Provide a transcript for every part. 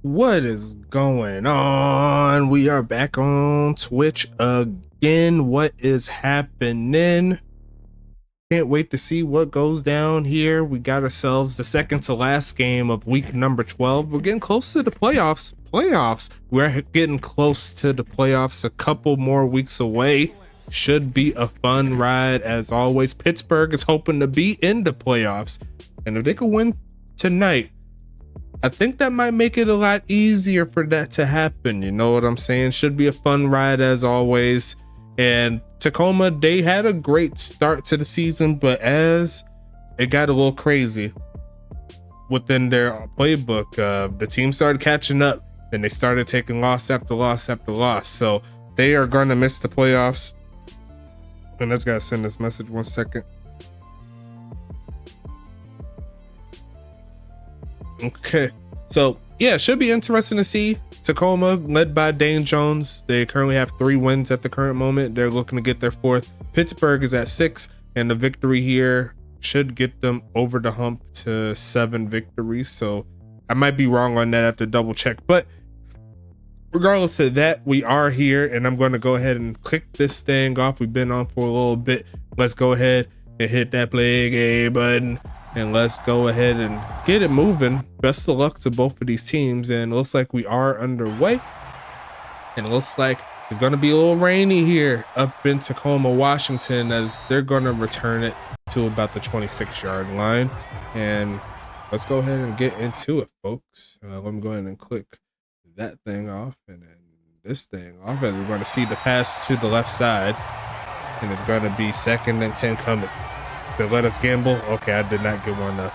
What is going on? We are back on Twitch again. What is happening? Can't wait to see what goes down here. We got ourselves the second to last game of week number 12. We're getting close to the playoffs. We're getting close to the playoffs. A couple more weeks away. Should be a fun ride as always. Pittsburgh is hoping to be in the playoffs. And if they can win tonight, I think that might make it a lot easier for that to happen. You know what I'm saying? Should be a fun ride as always. And Tacoma, they had a great start to the season, but as it got a little crazy within their playbook, the team started catching up and they started taking loss after loss after loss. So they are going to miss the playoffs. And I just got to send this message 1 second. Okay, so yeah, should be interesting to see. Tacoma, led by Dane Jones, they currently have 3 wins at the current moment. They're looking to get their 4th. Pittsburgh is at 6, and the victory here should get them over the hump to 7 victories. So I might be wrong on that. I have to double check, but regardless of that, we are here, and I'm going to go ahead and click this thing off. We've been on for a little bit. Let's go ahead and hit that play game button. And let's go ahead and get it moving. Best of luck to both of these teams. And it looks like we are underway. And it looks like it's going to be a little rainy here up in Tacoma, Washington, as they're going to return it to about the 26-yard line. And let's go ahead and get into it, folks. Let me go ahead and click that thing off and then this thing off. As we're going to see the pass to the left side. And it's going to be 2nd and 10 coming. So let us gamble. Okay, I did not get one up.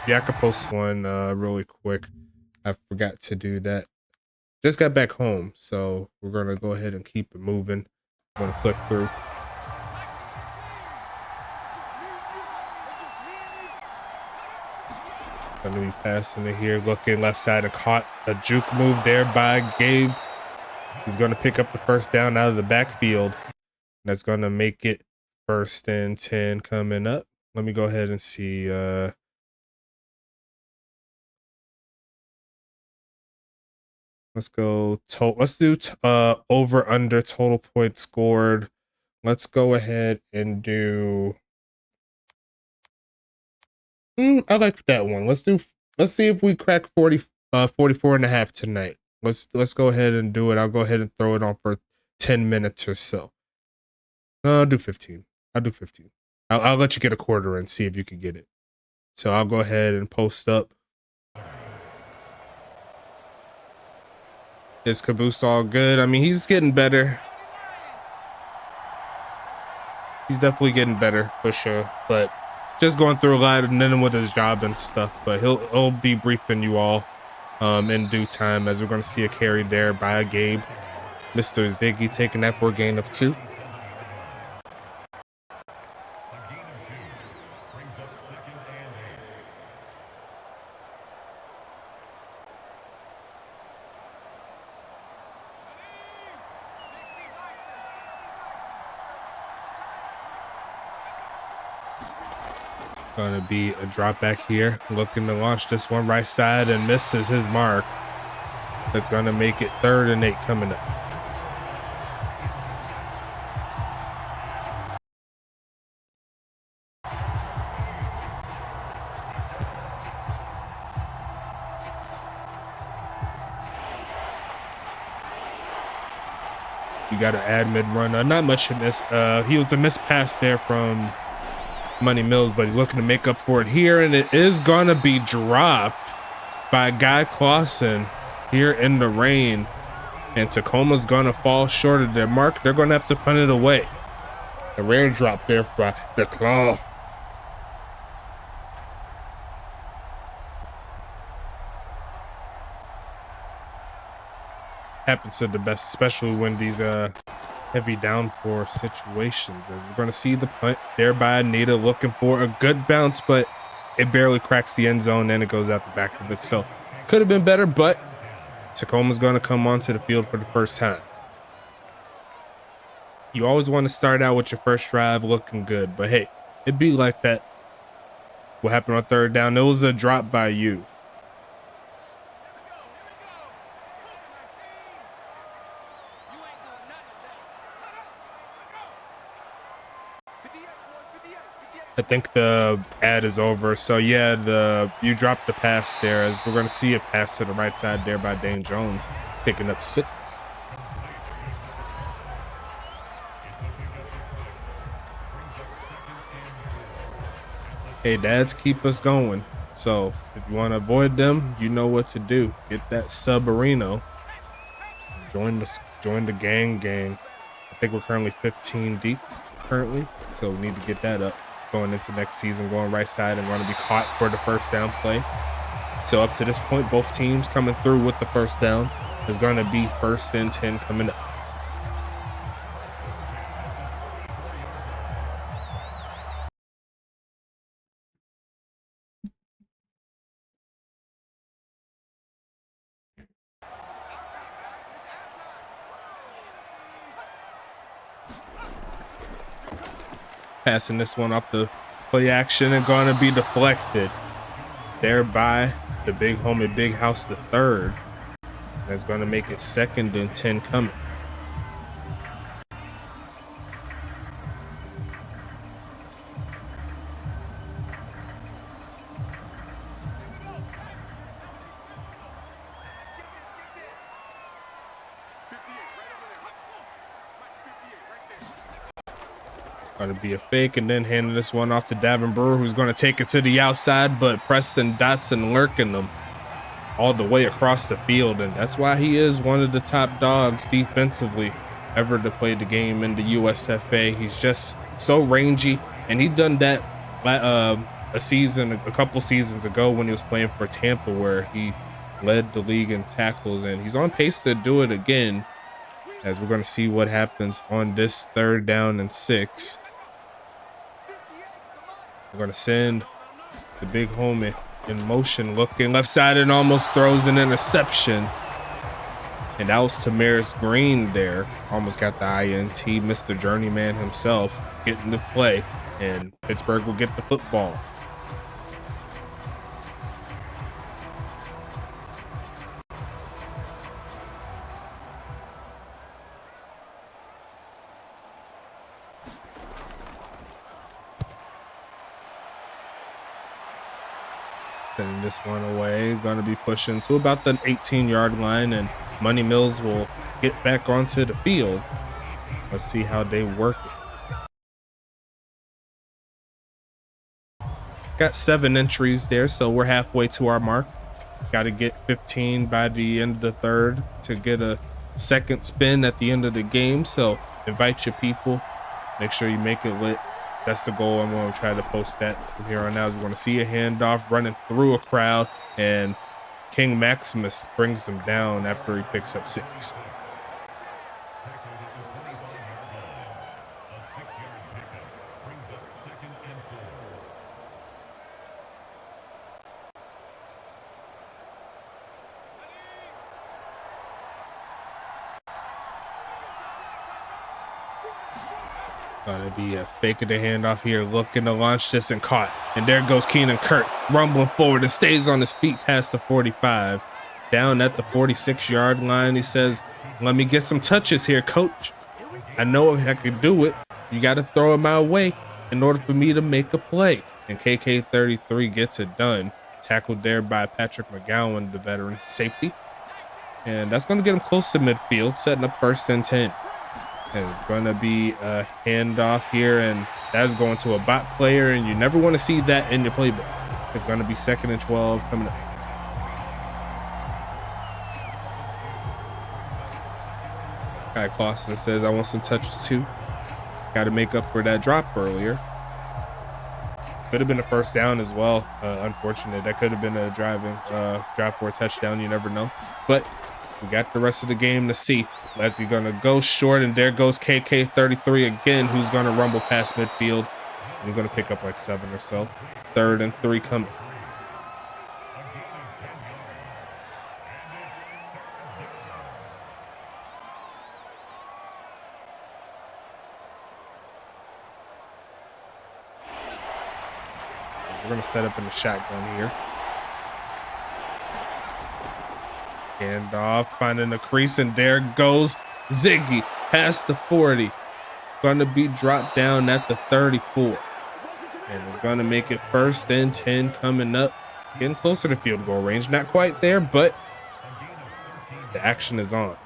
Yeah, I could post one really quick. I forgot to do that. Just got back home, so we're gonna go ahead and keep it moving. I'm gonna click through. Gonna be passing it here, looking left side and caught a juke move there by Gabe. He's gonna pick up the first down out of the backfield. That's gonna make it 1st and 10 coming up. Let me go ahead and see. Let's go. Let's do over under total points scored. Let's go ahead and do. I like that one. Let's see if we crack 44 and a half tonight. Let's go ahead and do it. I'll go ahead and throw it on for 10 minutes or so. I'll do 15. I'll do 15. I'll let you get a quarter and see if you can get it. So I'll go ahead and post up. Is Caboose all good? I mean, he's getting better. He's definitely getting better for sure. But just going through a lot and then with his job and stuff. But he'll be briefing you all in due time, as we're going to see a carry there by Gabe. Mr. Ziggy taking that for a gain of 2. Gonna be a drop back here, looking to launch this one right side and misses his mark. That's gonna make it 3rd and 8 coming up. You got to add mid run. Not much in this. He was a missed pass there from Money Mills, but he's looking to make up for it here, and it is gonna be dropped by Guy Clausen here in the rain, and Tacoma's gonna fall short of their mark. They're gonna have to punt it away. A rare drop there by the Claw. Happens to the best, especially when these heavy downpour situations. As we're going to see the punt there by Anita, looking for a good bounce, but it barely cracks the end zone and it goes out the back of it. So could have been better, but Tacoma's going to come onto the field for the first time. You always want to start out with your first drive looking good, but hey, it'd be like that. What happened on 3rd down? It was a drop by you. I think the ad is over. So yeah, you dropped the pass there, as we're going to see a pass to the right side there by Dane Jones, picking up 6. Hey, dads keep us going. So if you want to avoid them, you know what to do. Get that Subarino. Join the gang. I think we're currently 15 deep currently, so we need to get that up going into next season. Going right side and going to be caught for the first down play. So up to this point, both teams coming through with the first down. Is going to be 1st and 10 coming up. Passing this one off the play action and going to be deflected. Thereby the big homie Big House the third. That's going to make it 2nd and 10 coming. Going to be a fake and then handing this one off to Davin Brewer, who's going to take it to the outside, but Preston Dotson lurking them all the way across the field. And that's why he is one of the top dogs defensively ever to play the game in the USFA. He's just so rangy, and he done that a couple seasons ago when he was playing for Tampa, where he led the league in tackles, and he's on pace to do it again, as we're going to see what happens on this 3rd down and 6. We're going to send the big homie in motion, looking left side, and almost throws an interception. And that was Tamaris Green there. Almost got the INT. Mr. Journeyman himself getting the play, and Pittsburgh will get the football. Sending this one away. Going to be pushing to about the 18-yard line, and Money Mills will get back onto the field. Let's see how they work it. Got 7 entries there, so we're halfway to our mark. Got to get 15 by the end of the 3rd to get a 2nd spin at the end of the game. So invite your people. Make sure you make it lit. That's the goal. I'm going to try to post that from here on out. We're going to see a handoff running through a crowd, and King Maximus brings them down after he picks up 6. Gonna be a fake of the handoff here, looking to launch this and caught. And there goes Keenan Kurt, rumbling forward and stays on his feet past the 45. Down at the 46-yard line, he says, "Let me get some touches here, coach. I know I can do it. You got to throw it my way in order for me to make a play." And KK33 gets it done. Tackled there by Patrick McGowan, the veteran safety. And that's going to get him close to midfield, setting up 1st and 10. It's going to be a handoff here, and that's going to a bot player, and you never want to see that in your playbook. It's going to be 2nd and 12 coming up. Kai Clausen says, "I want some touches too." Got to make up for that drop earlier. Could have been a 1st down as well. Unfortunate. That could have been a drive for a touchdown. You never know. But we got the rest of the game to see. Leslie gonna go short, and there goes KK33 again, who's gonna rumble past midfield. And he's gonna pick up like 7 or so. 3rd and 3 coming. We're gonna set up in the shotgun here. And off, finding a crease, and there goes Ziggy past the 40. Going to be dropped down at the 34. And it's going to make it 1st and 10 coming up. Getting closer to field goal range. Not quite there, but the action is on.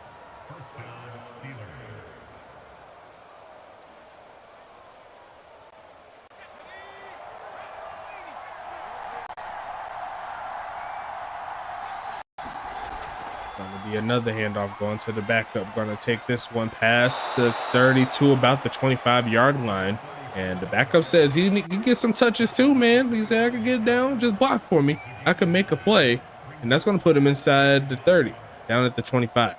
Going to be another handoff going to the backup. Going to take this one past the 32, about the 25-yard line. And the backup says he can get some touches too, man. He said, I can get down, just block for me. I can make a play. And that's going to put him inside the 30, down at the 25.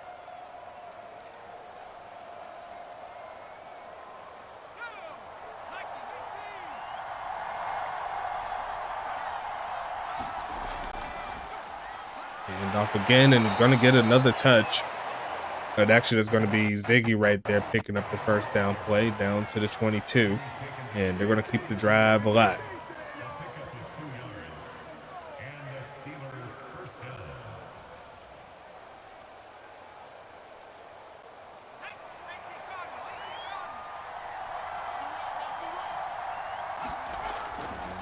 Handoff again, and he's going to get another touch. But actually, there's going to be Ziggy right there picking up the 1st down play down to the 22. And they're going to keep the drive alive.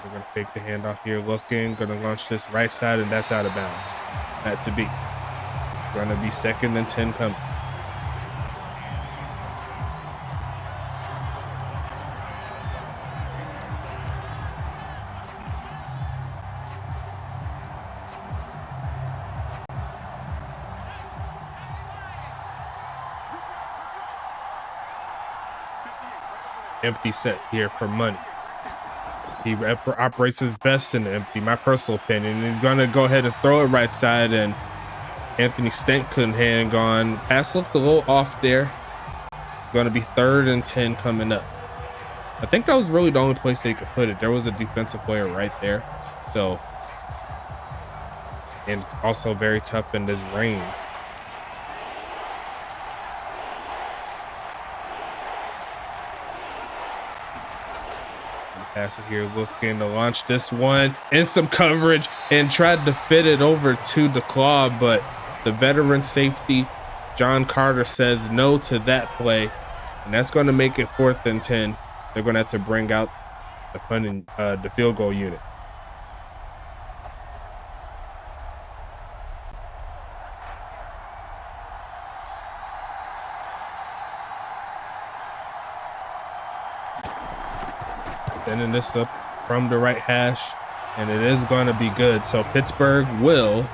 They're going to fake the handoff here, looking, going to launch this right side, and that's out of bounds. Had to be. Going to be 2nd and 10 coming. Empty set here for money. He operates his best in the empty, my personal opinion. He's going to go ahead and throw it right side, and Anthony Stent couldn't hang on. Pass looked a little off there. Going to be 3rd and 10 coming up. I think that was really the only place they could put it. There was a defensive player right there. So, and also very tough in this rain. Pass it here, looking to launch this one in some coverage and tried to fit it over to the claw, but the veteran safety John Carter says no to that play, and that's going to make it 4th and 10. They're going to have to bring out the punting, the field goal unit. Sending this up from the right hash, and it is going to be good. So Pittsburgh will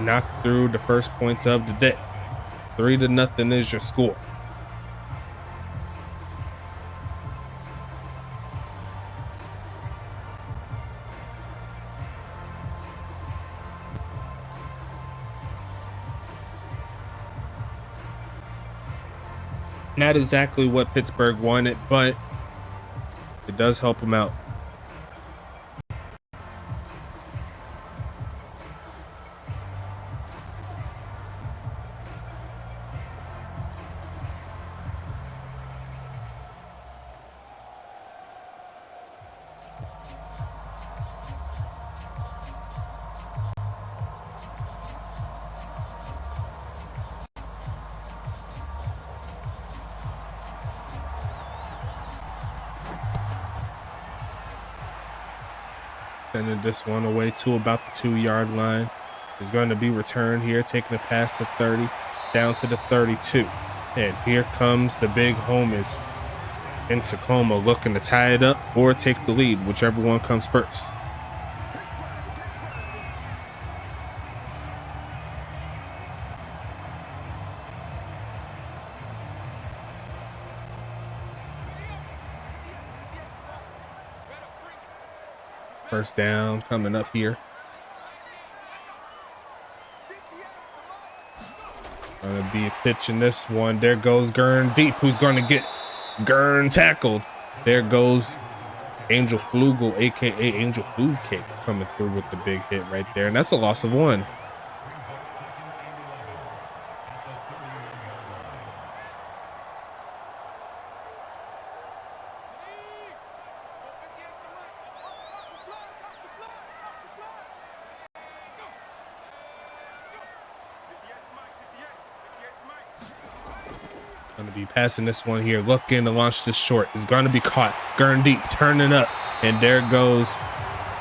knock through the first points of the day. 3-0 is your score. Not exactly what Pittsburgh wanted, but it does help them out. Sending this one away to about the 2-yard line. Is going to be returned here, taking a pass to 30, down to the 32. And here comes the big homies in Tacoma, looking to tie it up or take the lead, whichever one comes first. First down coming up here. Gonna be pitching this one. There goes Gurn deep. Who's gonna get Gurn tackled? There goes Angel Flugel, aka Angel Food Cake, coming through with the big hit right there. And that's a loss of 1. Gonna be passing this one here, looking to launch this short. It's gonna be caught. Gurndeep turning up, and there goes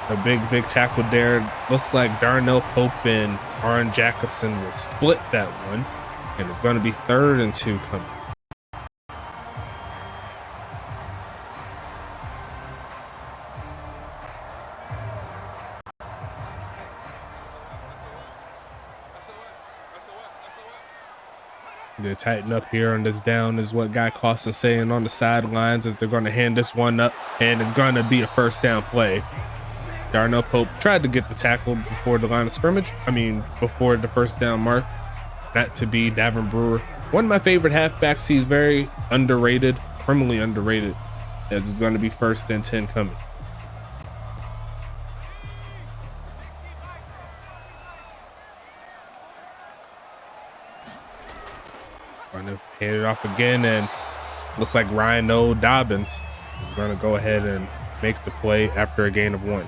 a big tackle there. Looks like Darnell Pope and Aaron Jacobson will split that one, and it's gonna be 3rd and 2 coming. They tighten up here on this down is what Guy Clausen saying on the sidelines as they're going to hand this one up, and it's going to be a 1st down play. Darnell Pope tried to get the tackle before the line of scrimmage. Before the 1st down mark. Not to be Davin Brewer. One of my favorite halfbacks. He's very underrated, criminally underrated, as it's going to be 1st and 10 coming. Going to hand it off again, and looks like Ryan O. Dobbins is going to go ahead and make the play after a gain of 1.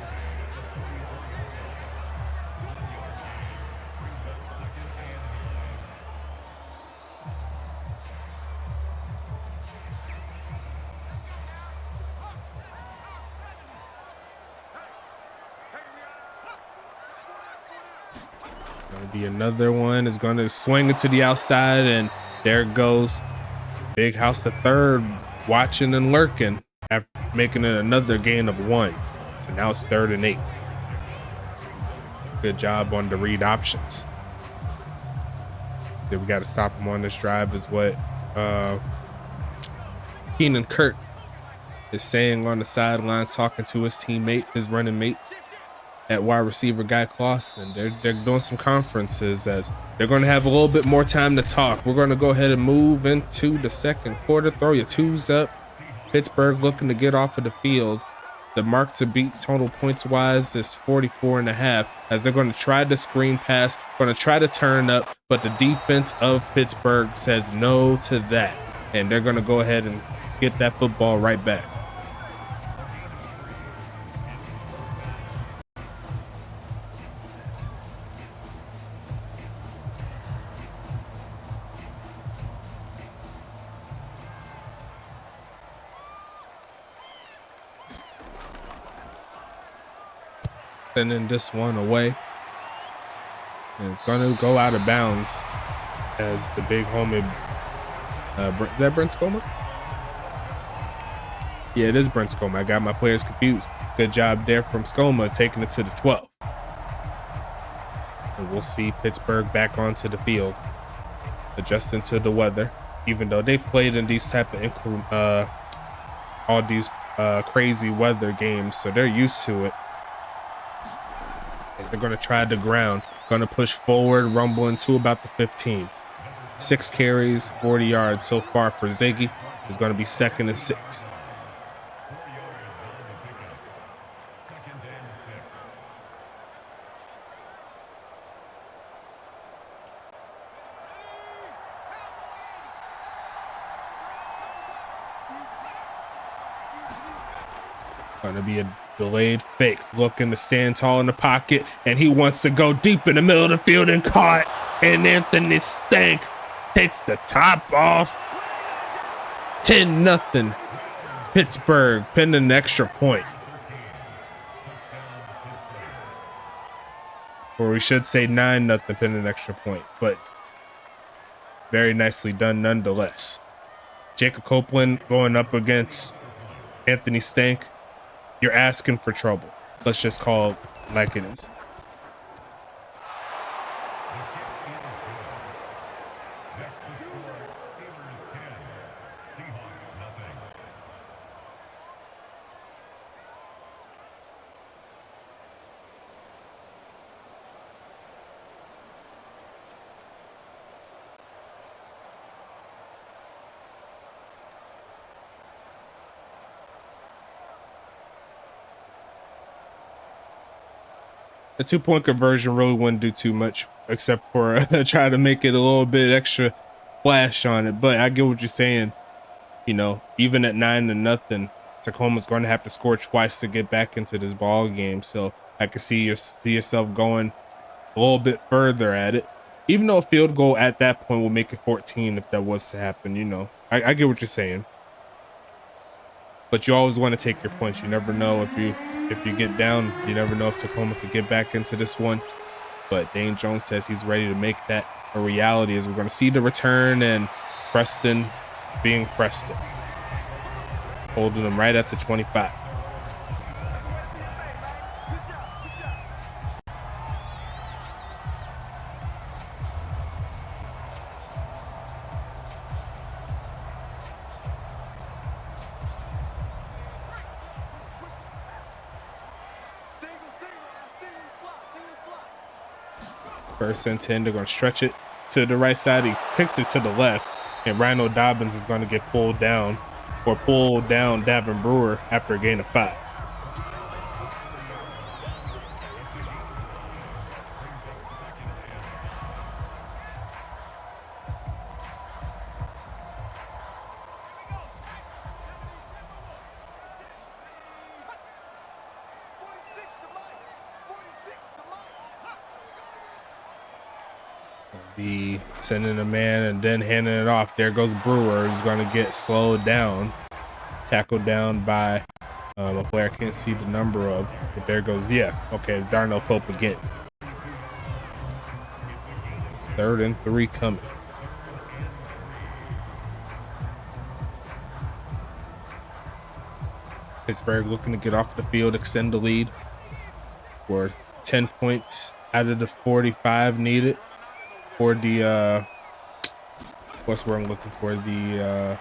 Going to be another one. Is going to swing it to the outside, and there goes Big House the 3rd, watching and lurking after making it another gain of 1. So now it's 3rd and 8. Good job on the read options. Then we got to stop him on this drive is what Keenan Kurt is saying on the sideline, talking to his teammate, his running mate at wide receiver Guy Clausen. They're doing some conferences as they're going to have a little bit more time to talk. We're going to go ahead and move into the 2nd quarter. Throw your 2s up. Pittsburgh looking to get off of the field. The mark to beat total points wise is 44.5 as they're going to try the screen pass, going to try to turn up, but the defense of Pittsburgh says no to that, and they're going to go ahead and get that football right back. Sending this one away, and it's going to go out of bounds as the big homie is that Brent Scoma? Yeah, it is Brent Scoma. I got my players confused. Good job there from Scoma, taking it to the 12. And we'll see Pittsburgh back onto the field, adjusting to the weather, even though they've played in these type of all these crazy weather games, so they're used to it. They're going to try the ground, going to push forward, rumble into about the 15. 6 carries, 40 yards so far for Ziggy. It's going to be 2nd and 6. Going to be a delayed fake, looking to stand tall in the pocket, and he wants to go deep in the middle of the field and caught, and Anthony Stank takes the top off. 10-0 Pittsburgh, pinning an extra point. Or we should say 9-0 pinning an extra point, but very nicely done nonetheless. Jacob Copeland going up against Anthony Stank. You're asking for trouble. Let's just call it like it is. The 2-point conversion really wouldn't do too much except for try to make it a little bit extra flash on it. But I get what you're saying. You know, even at 9-0, Tacoma's going to have to score twice to get back into this ball game. So I can see yourself going a little bit further at it. Even though a field goal at that point will make it 14 if that was to happen, you know. I get what you're saying, but you always want to take your points. You never know if you get down. You never know if Tacoma could get back into this one. But Dane Jones says he's ready to make that a reality, as we're going to see the return and Preston being Preston, holding them right at the 25. First and 10, they're going to stretch it to the right side. He kicks it to the left, and Rhino Dobbins is going to get pulled down, or pull down Davin Brewer after a gain of 5. Be sending a man and then handing it off. There goes Brewer, who's going to get slowed down, tackled down by a player I can't see the number of, but there goes, okay, Darnell Pope again. 3rd and 3 coming. Pittsburgh looking to get off the field, extend the lead for 10 points out of the 45 needed for the what's where I'm looking for, the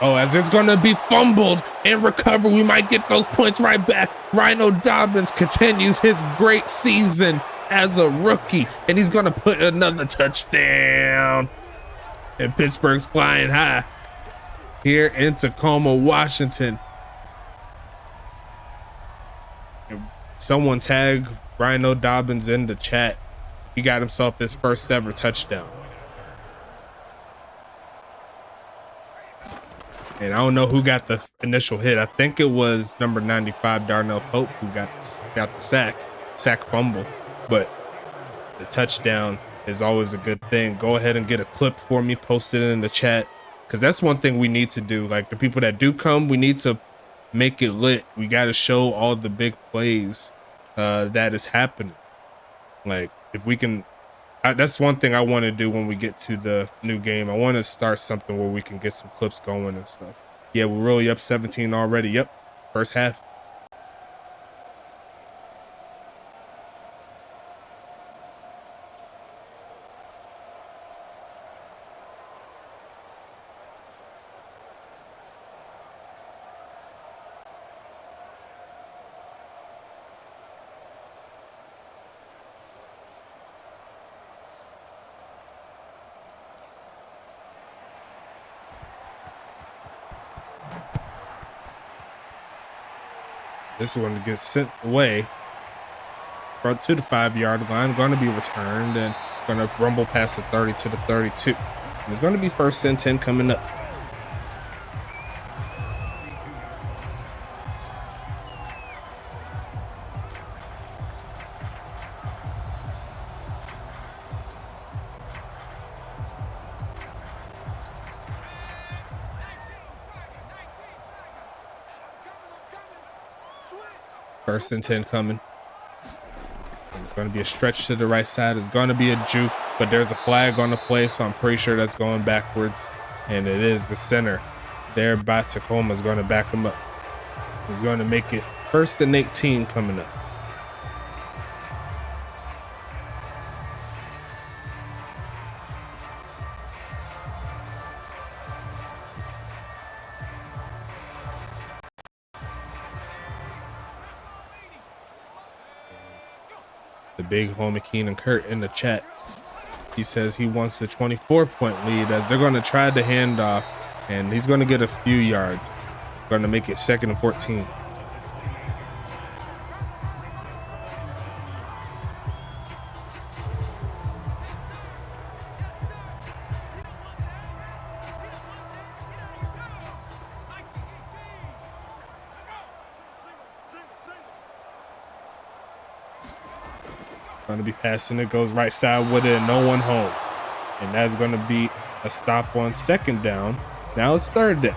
as it's gonna be fumbled and recovered. We might get those points right back. Rhino Dobbins continues his great season as a rookie, and he's gonna put another touchdown. And Pittsburgh's flying high here in Tacoma, Washington. Someone tag Rhino Dobbins in the chat. He got himself his first ever touchdown. And I don't know who got the initial hit. I think it was number 95, Darnell Pope, who got the sack fumble. But the touchdown is always a good thing. Go ahead and get a clip for me, post it in the chat, because that's one thing we need to do. Like, the people that do come, we need to make it lit. We got to show all the big plays that is happening. Like, if we can, that's one thing I want to do when we get to the new game. I want to start something where we can get some clips going and stuff. Yeah, we're really up 17 already. Yep, first half. This one gets sent away brought to the 5-yard line, going to be returned and going to rumble past the 30 to the 32. And it's going to be 1st and 10 coming up. First and 10 coming. And it's going to be a stretch to the right side. It's going to be a juke, but there's a flag on the play, so I'm pretty sure that's going backwards. And it is the center there by Tacoma is going to back him up. He's going to make it 1st and 18 coming up. The big homie Keenan Kurt in the chat. He says he wants the 24-point lead as they're going to try the handoff, and he's going to get a few yards. Going to make it 2nd and 14. Going to be passing it, goes right side with it, and no one home. And that's going to be a stop on 2nd down Now it's third down.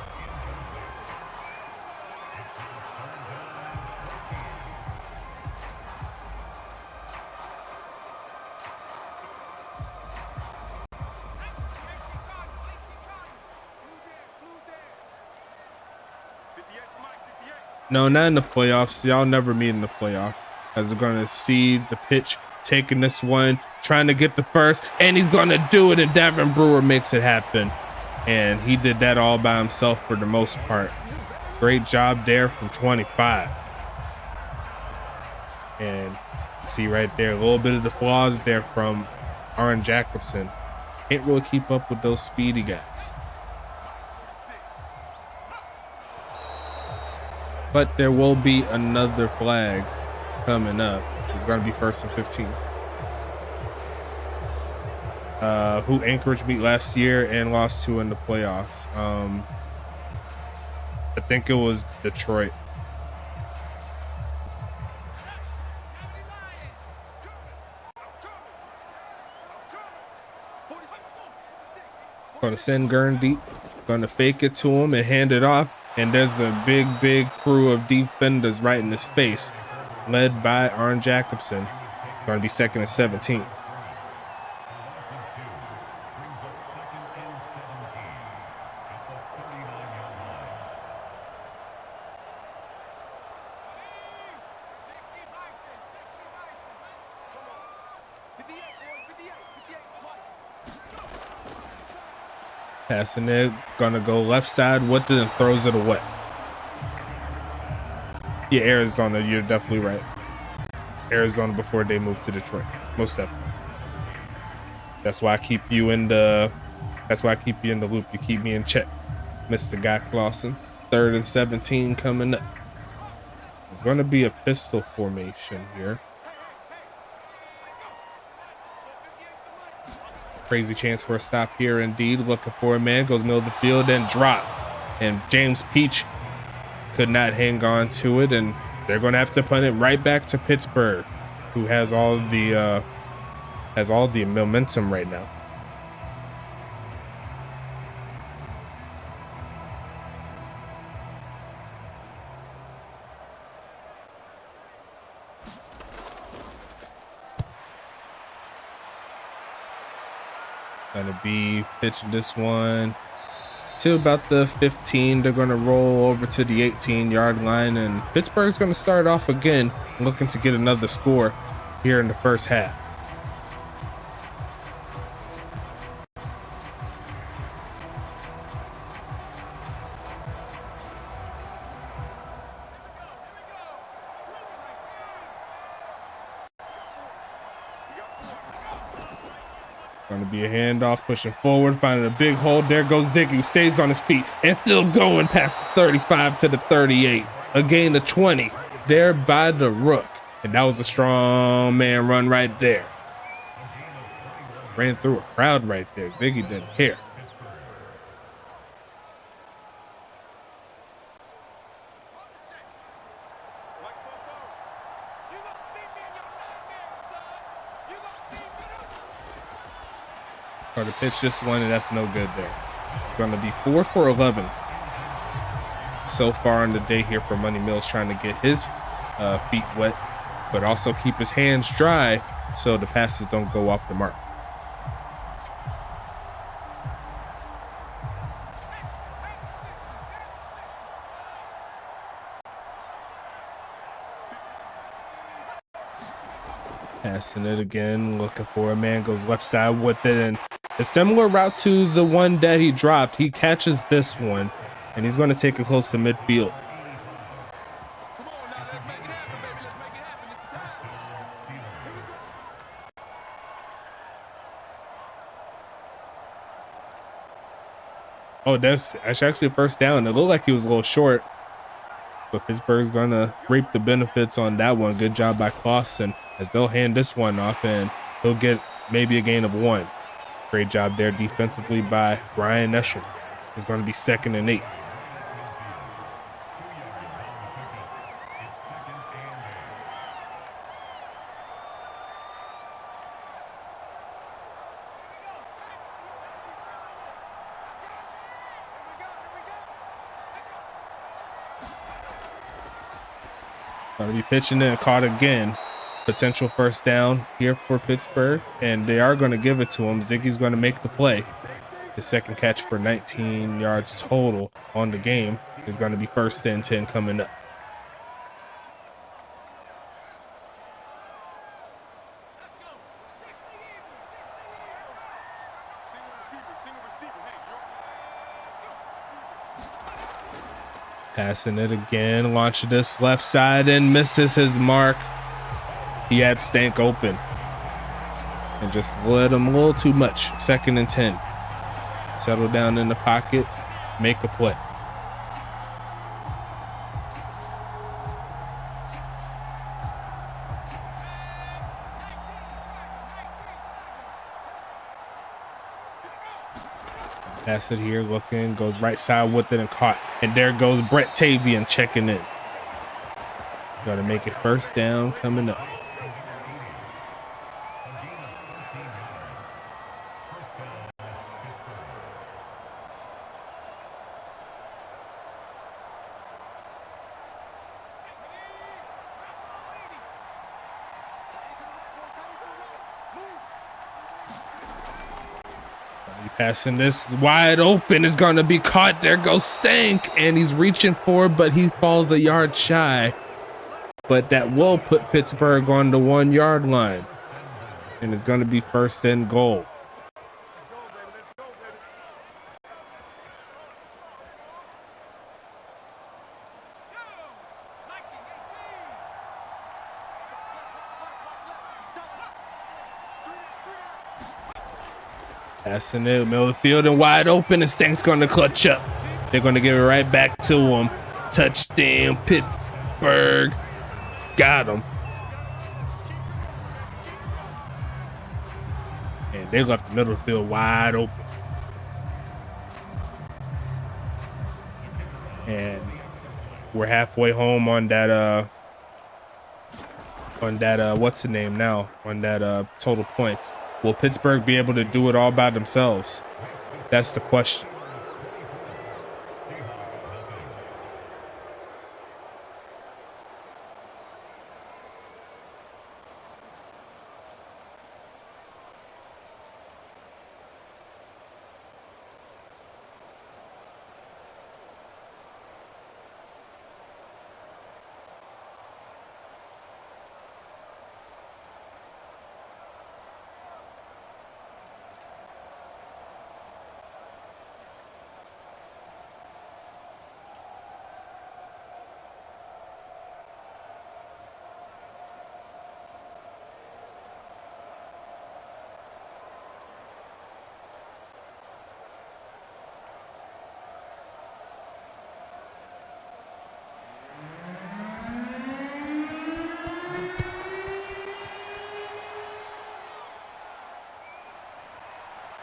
No, not in the playoffs. Y'all never meet in the playoffs. As we're going to see the pitch, taking this one, trying to get the first, and he's going to do it, and Davin Brewer makes it happen. And he did that all by himself for the most part. Great job there from 25. And you see right there, a little bit of the flaws there from Aaron Jacobson. Can't really keep up with those speedy guys. But there will be another flag coming up. It's going to be 1st and 15. Who Anchorage beat last year and lost to in the playoffs. I think it was Detroit. Going to send Gurn deep. Going to fake it to him and hand it off. And there's a big crew of defenders right in his face, led by Aaron Jacobson. Going to be 2nd and 17. Passing it, gonna go left side with it and throws it away. Yeah, Arizona, you're definitely right. Arizona before they moved to Detroit, most definitely. That's why I keep you in the loop. You keep me in check, Mr. Guy Clausen. 3rd and 17 coming up. There's gonna be a pistol formation here. Crazy chance for a stop here indeed. Looking for a man, goes middle of the field and drop. And James Peach could not hang on to it, and they're going to have to punt it right back to Pittsburgh, who has all the momentum right now. Gonna be pitching this one to about the 15. They're gonna roll over to the 18-yard line, and Pittsburgh's gonna start off again, looking to get another score here in the first half. Going to be a handoff, pushing forward, finding a big hole. There goes Dickey, who stays on his feet and still going past the 35 to the 38. A gain of 20 there by the Rook. And that was a strong man run right there. Ran through a crowd right there. Ziggy didn't care. Try to pitch this one, and that's no good there. It's going to be 4 for 11 so far in the day here for Money Mills, trying to get his feet wet, but also keep his hands dry so the passes don't go off the mark. Passing it again, looking for a man, goes left side with it, and a similar route to the one that he dropped. He catches this one, and he's going to take it close to midfield. Oh, that's actually a first down. It looked like he was a little short, but Pittsburgh's going to reap the benefits on that one. Good job by Clausen, as they'll hand this one off, and he'll get maybe a gain of 1. Great job there defensively by Brian Eschel. It's going to be 2nd and 8. Gonna be pitching it and caught again. Potential first down here for Pittsburgh, and they are going to give it to him. Ziggy's going to make the play. The second catch for 19 yards total on the game is going to be first and 10 coming up. Passing it again, launching this left side and misses his mark. He had Stank open and just led him a little too much. Second and 10. Settle down in the pocket, make a play. Pass it here, looking, goes right side with it and caught. And there goes Brett Tavian checking in. Got to make it first down coming up. Passing this wide open is going to be caught. There goes Stank, and he's reaching for it, but he falls a yard shy. But that will put Pittsburgh on the 1 yard line, and it's going to be first and goal. Passing it, middle of the field and wide open, and Stank's going to clutch up. They're going to give it right back to him. Touchdown, Pittsburgh. Got him. And they left the middle of the field wide open. And we're halfway home on that what's the name now? On that total points. Will Pittsburgh be able to do it all by themselves? That's the question.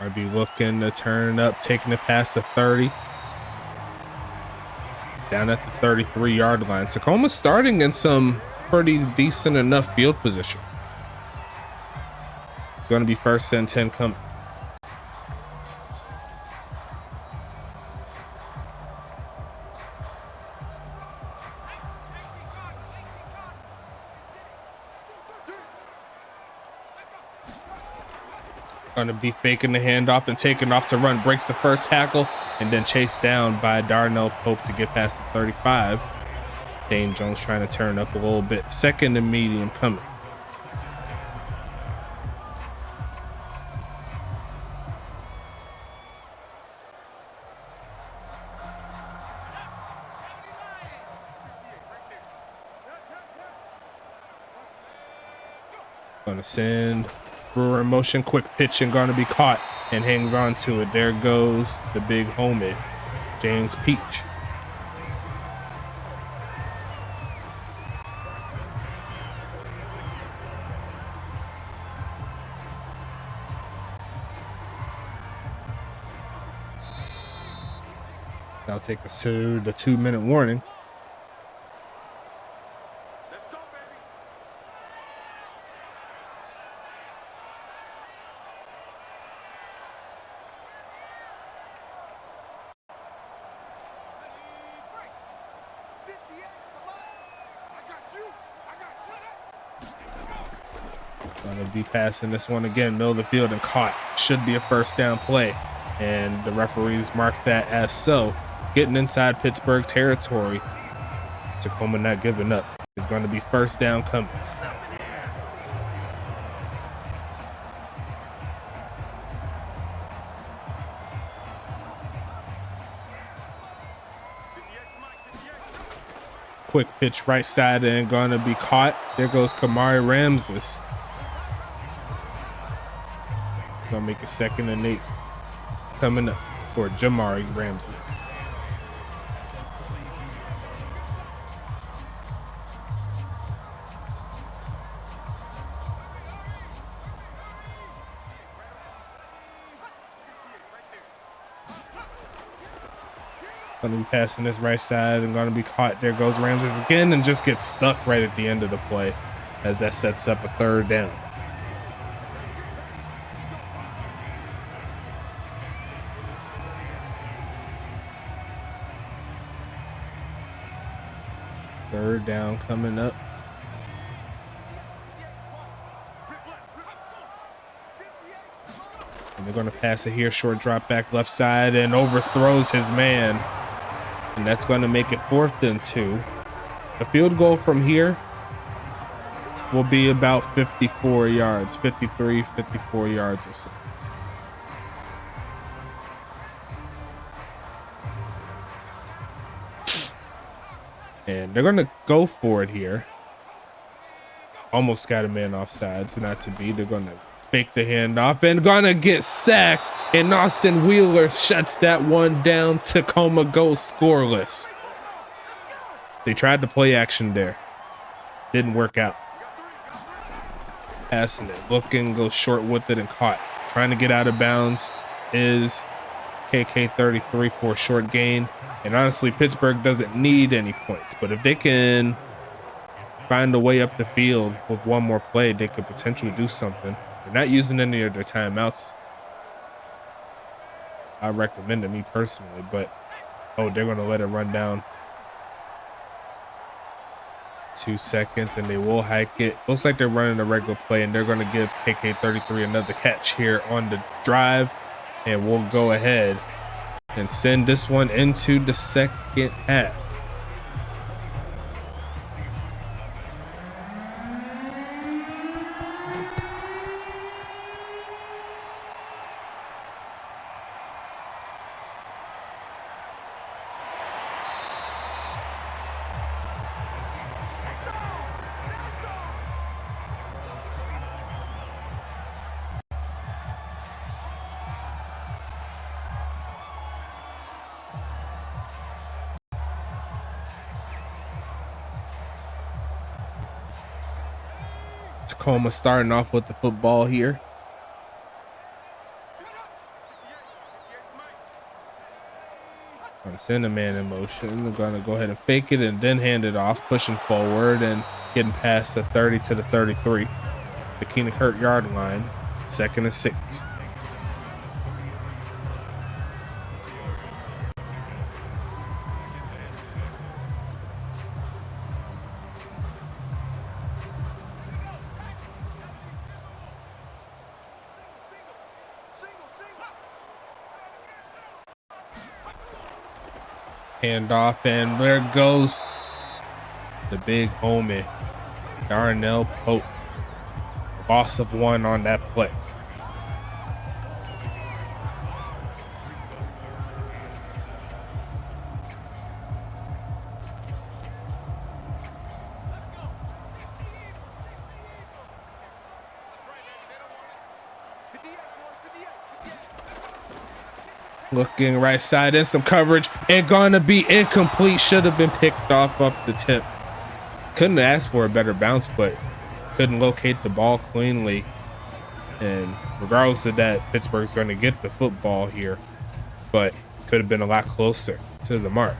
RB looking to turn up, taking it past the 30. Down at the 33-yard line. Tacoma's starting in some pretty decent enough field position. It's going to be first and 10 coming. Going to be faking the handoff and taking off to run. Breaks the first tackle and then chased down by Darnell Pope to get past the 35. Dane Jones trying to turn up a little bit. Second and medium coming. Going to send Brewer in motion, quick pitch, and going to be caught and hangs on to it. There goes the big homie, James Peach. Now take us to the 2-minute warning. Gonna be passing this one again, middle of the field, and caught. Should be a first down play. And the referees marked that as so. Getting inside Pittsburgh territory. Tacoma not giving up. It's going to be first down coming. Quick pitch right side and going to be caught. There goes Kamari Ramses. Gonna make a 2nd and 8 coming up for Jamari Ramses. Gonna be passing this right side and gonna be caught. There goes Ramses again and just gets stuck right at the end of the play as that sets up a 3rd down. Third down coming up. And they're gonna pass it here, short drop back left side and overthrows his man. And that's going to make it 4th and 2. The field goal from here will be about 54 yards, 53, 54 yards or so. And they're going to go for it here. Almost got a man offside, so not to be. They're going to fake the handoff and going to get sacked. And Austin Wheeler shuts that one down. Tacoma goes scoreless. They tried to play action there. Didn't work out. Passing it, looking, goes short with it and caught. Trying to get out of bounds is KK33 for a short gain. And honestly, Pittsburgh doesn't need any points. But if they can find a way up the field with one more play, they could potentially do something. They're not using any of their timeouts. I recommend it, me personally, but oh, they're going to let it run down. 2 seconds and they will hike it. Looks like they're running a regular play and they're going to give KK33 another catch here on the drive, and we'll go ahead and send this one into the 2nd half. Tacoma starting off with the football here. Gonna send a man in motion. They're gonna go ahead and fake it and then hand it off, pushing forward and getting past the 30 to the 33. The Keenan Kurt yard line, 2nd and 6. Handoff, and there goes the big homie, Darnell Pope, loss of 1 on that play. Looking right side in some coverage and gonna be incomplete. Should have been picked off up the tip. Couldn't ask for a better bounce, but couldn't locate the ball cleanly. And regardless of that, Pittsburgh's going to get the football here, but could have been a lot closer to the mark.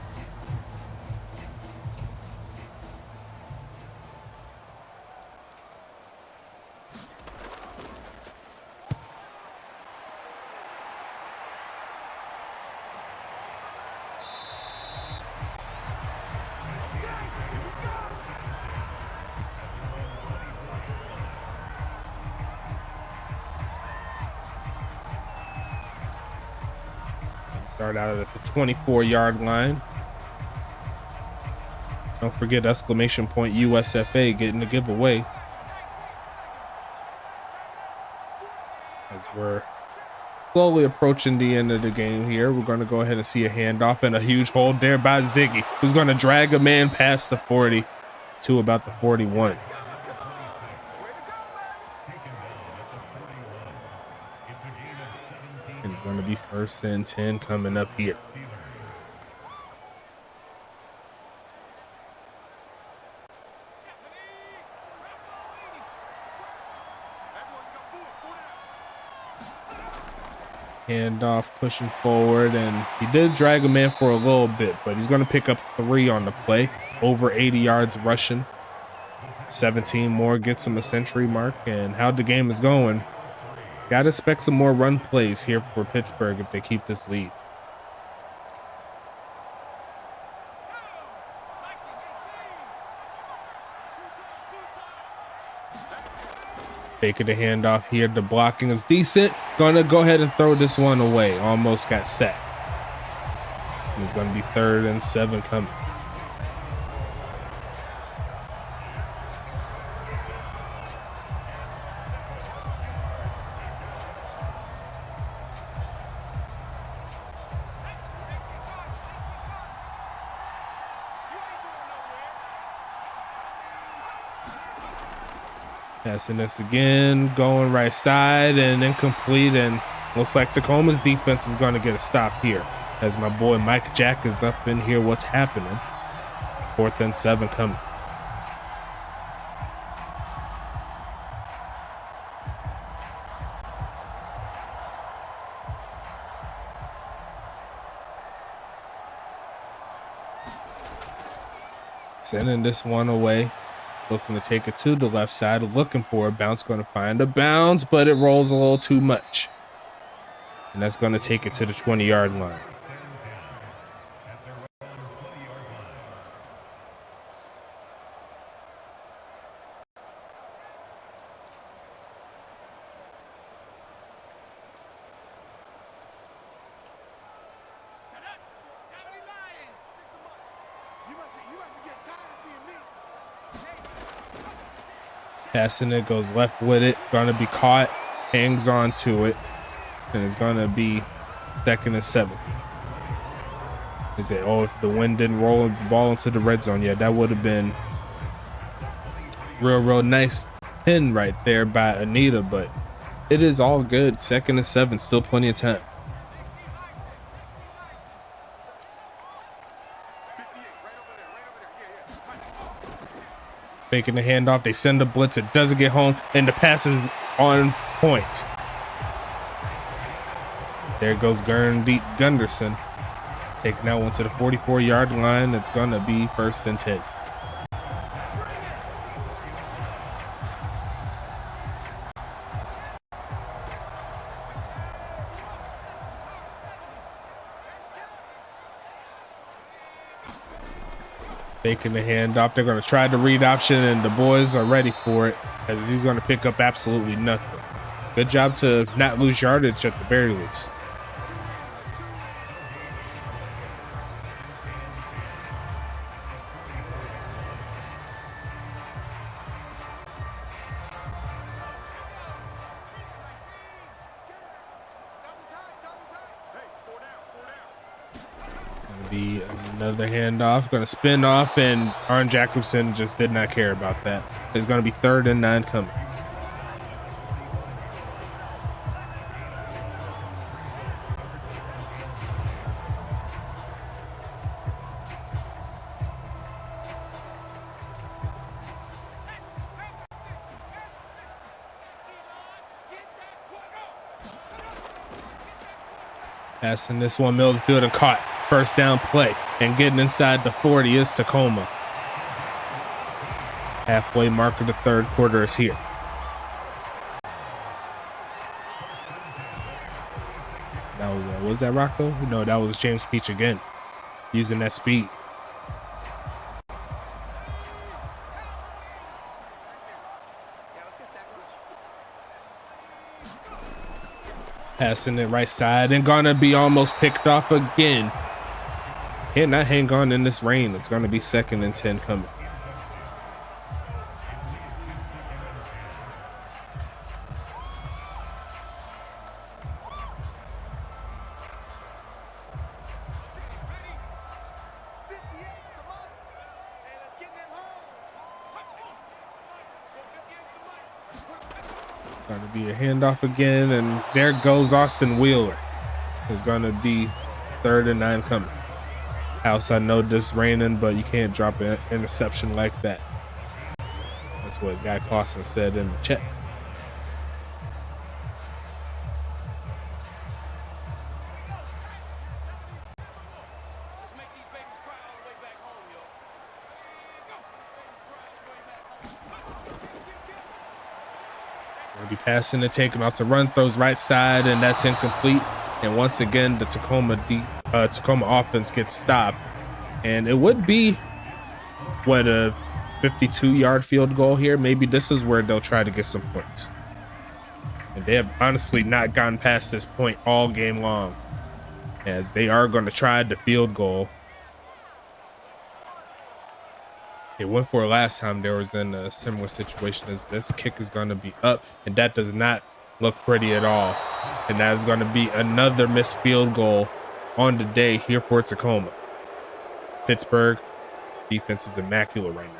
Start out at the 24-yard line. Don't forget exclamation point USFA getting the giveaway. As we're slowly approaching the end of the game here, we're going to go ahead and see a handoff and a huge hold there by Ziggy, who's going to drag a man past the 40 to about the 41. It's going to be 1st and 10 coming up here. Handoff, pushing forward, and he did drag a man for a little bit, but he's going to pick up 3 on the play. Over 80 yards rushing. 17 more gets him a century mark. And how the game is going, got to expect some more run plays here for Pittsburgh if they keep this lead. Faking the handoff here. The blocking is decent. Gonna go ahead and throw this one away. Almost got sacked. And it's gonna be 3rd and 7 coming. Passing this again, going right side and incomplete, and looks like Tacoma's defense is going to get a stop here as my boy Mike Jack is up in here. What's happening? 4th and 7 coming. Sending this one away. Looking to take it to the left side, looking for a bounce, going to find a bounce, but it rolls a little too much. And that's going to take it to the 20-yard line. Passing it, goes left with it, gonna be caught, hangs on to it, and it's gonna be 2nd and 7. Is it? Oh, if the wind didn't roll the ball into the red zone, yeah, that would have been real nice pin right there by Anita, but it is all good. 2nd and 7, still plenty of time. Faking the handoff, they send the blitz, it doesn't get home, and the pass is on point. There goes Gurndeep Gunderson, taking that one to the 44-yard line. It's gonna be 1st and 10. Faking the handoff. They're going to try the read option, and the boys are ready for it as he's going to pick up absolutely nothing. Good job to not lose yardage at the very least. Be another handoff, going to spin off, and Arn Jacobson just did not care about that. It's going to be 3rd and 9 coming. Passing this one, middle of the field, and caught. 1st down play, and getting inside the 40 is Tacoma. Halfway mark of the 3rd quarter is here. That was that Rocco? No, that was James Peach again, using that speed. Passing it right side and gonna be almost picked off again. Cannot hang on in this rain. It's gonna be 2nd and 10 coming. Going to be a handoff again, and there goes Austin Wheeler. It's going to be 3rd and 9 coming. House, I know this raining, but you can't drop an interception like that. That's what Guy Clausen said in the chat. Be passing and taking off to run, throws right side, and that's incomplete. And once again, the Tacoma offense gets stopped, and it would be what, a 52-yard field goal here. Maybe this is where they'll try to get some points, and they have honestly not gotten past this point all game long, as they are going to try the field goal. It went for it last time they was in a similar situation as this. Kick is going to be up, and that does not look pretty at all. And that is going to be another missed field goal on the day here for Tacoma. Pittsburgh defense is immaculate right now.